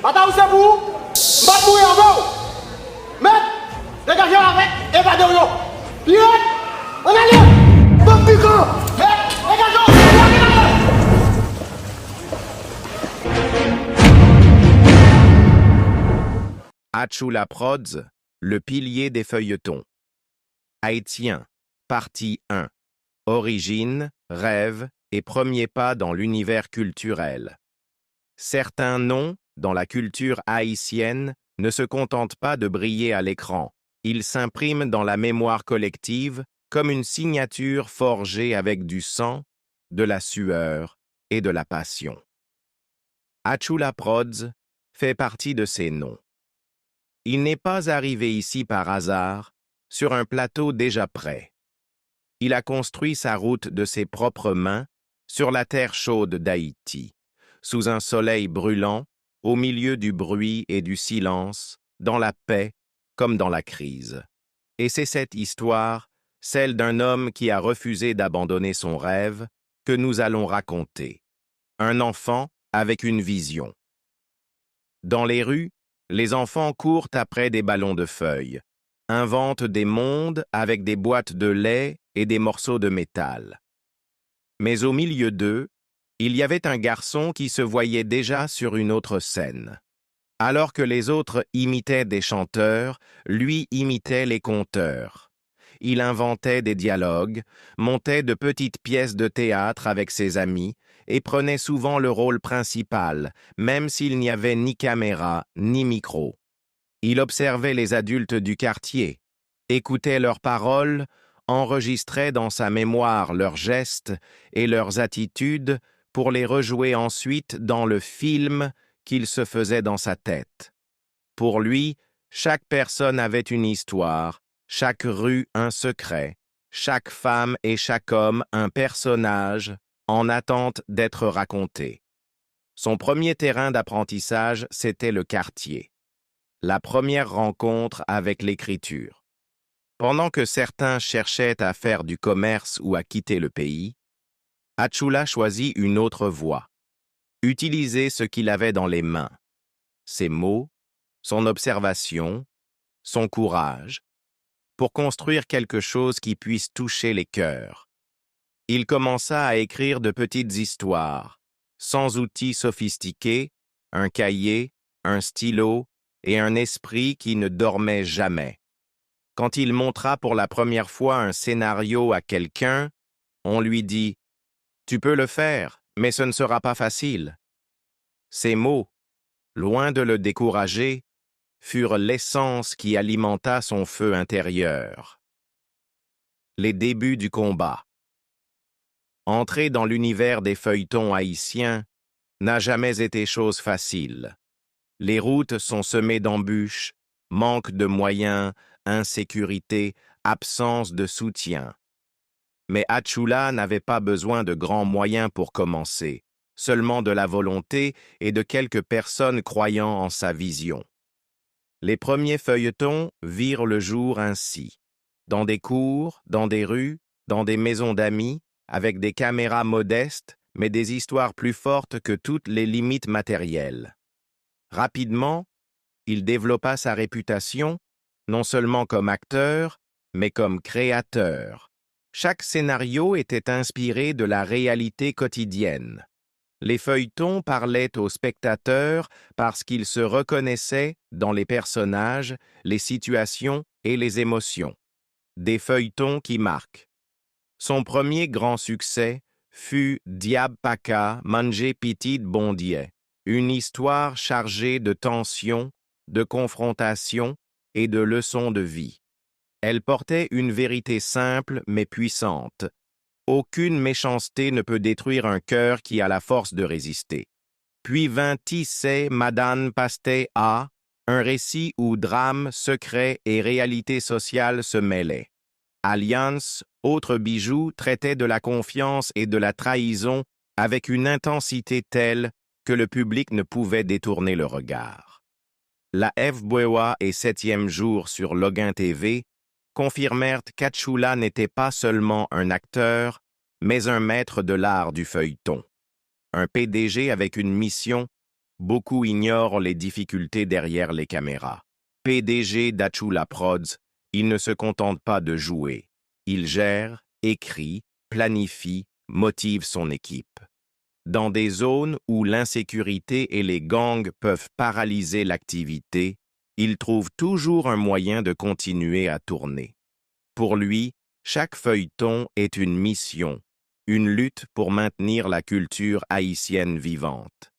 Bataille c'est vous, battre mourir encore. Maître, dégagez avec, évadez-vous. Pirate, on allait. Bon piquant. Maître, dégagez. Achula Prods, le pilier des feuilletons. Haïtien, partie 1. Origine, rêve et premiers pas dans l'univers culturel. Certains noms, dans la culture haïtienne, ne se contentent pas de briller à l'écran. Ils s'impriment dans la mémoire collective comme une signature forgée avec du sang, de la sueur et de la passion. Achula Prods fait partie de ces noms. Il n'est pas arrivé ici par hasard, sur un plateau déjà prêt. Il a construit sa route de ses propres mains sur la terre chaude d'Haïti, sous un soleil brûlant, au milieu du bruit et du silence, dans la paix comme dans la crise. Et c'est cette histoire, celle d'un homme qui a refusé d'abandonner son rêve, que nous allons raconter. Un enfant avec une vision. Dans les rues, les enfants courent après des ballons de feuilles, inventent des mondes avec des boîtes de lait et des morceaux de métal. Mais au milieu d'eux, il y avait un garçon qui se voyait déjà sur une autre scène. Alors que les autres imitaient des chanteurs, lui imitait les conteurs. Il inventait des dialogues, montait de petites pièces de théâtre avec ses amis et prenait souvent le rôle principal, même s'il n'y avait ni caméra ni micro. Il observait les adultes du quartier, écoutait leurs paroles, enregistrait dans sa mémoire leurs gestes et leurs attitudes pour les rejouer ensuite dans le film qu'il se faisait dans sa tête. Pour lui, chaque personne avait une histoire, chaque rue un secret, chaque femme et chaque homme un personnage en attente d'être raconté. Son premier terrain d'apprentissage, c'était le quartier. La première rencontre avec l'écriture. Pendant que certains cherchaient à faire du commerce ou à quitter le pays, Achula choisit une autre voie. Utiliser ce qu'il avait dans les mains. Ses mots, son observation, son courage, pour construire quelque chose qui puisse toucher les cœurs. Il commença à écrire de petites histoires, sans outils sophistiqués, un cahier, un stylo et un esprit qui ne dormait jamais. Quand il montra pour la première fois un scénario à quelqu'un, on lui dit « Tu peux le faire, mais ce ne sera pas facile. » Ces mots, loin de le décourager, furent l'essence qui alimenta son feu intérieur. Les débuts du combat. Entrer dans l'univers des feuilletons haïtiens n'a jamais été chose facile. Les routes sont semées d'embûches, manque de moyens, insécurité, absence de soutien. Mais Achula n'avait pas besoin de grands moyens pour commencer, seulement de la volonté et de quelques personnes croyant en sa vision. Les premiers feuilletons virent le jour ainsi, dans des cours, dans des rues, dans des maisons d'amis, avec des caméras modestes, mais des histoires plus fortes que toutes les limites matérielles. Rapidement, il développa sa réputation, non seulement comme acteur, mais comme créateur. Chaque scénario était inspiré de la réalité quotidienne. Les feuilletons parlaient aux spectateurs parce qu'ils se reconnaissaient dans les personnages, les situations et les émotions. Des feuilletons qui marquent. Son premier grand succès fut Diab Paka Manje Petit Bondier, une histoire chargée de tensions, de confrontations et de leçons de vie. Elle portait une vérité simple mais puissante. Aucune méchanceté ne peut détruire un cœur qui a la force de résister. Puis vint Tissé Madan Pasté A, un récit où drame, secret et réalité sociale se mêlaient. Alliance, autre bijou, traitait de la confiance et de la trahison avec une intensité telle que le public ne pouvait détourner le regard. La F. Bwewa et 7e jour sur Loguin TV confirmèrent qu'Atchoula n'était pas seulement un acteur, mais un maître de l'art du feuilleton. Un PDG avec une mission, beaucoup ignorent les difficultés derrière les caméras. PDG d'Atchoula Prods, il ne se contente pas de jouer. Il gère, écrit, planifie, motive son équipe. Dans des zones où l'insécurité et les gangs peuvent paralyser l'activité, il trouve toujours un moyen de continuer à tourner. Pour lui, chaque feuilleton est une mission, une lutte pour maintenir la culture haïtienne vivante.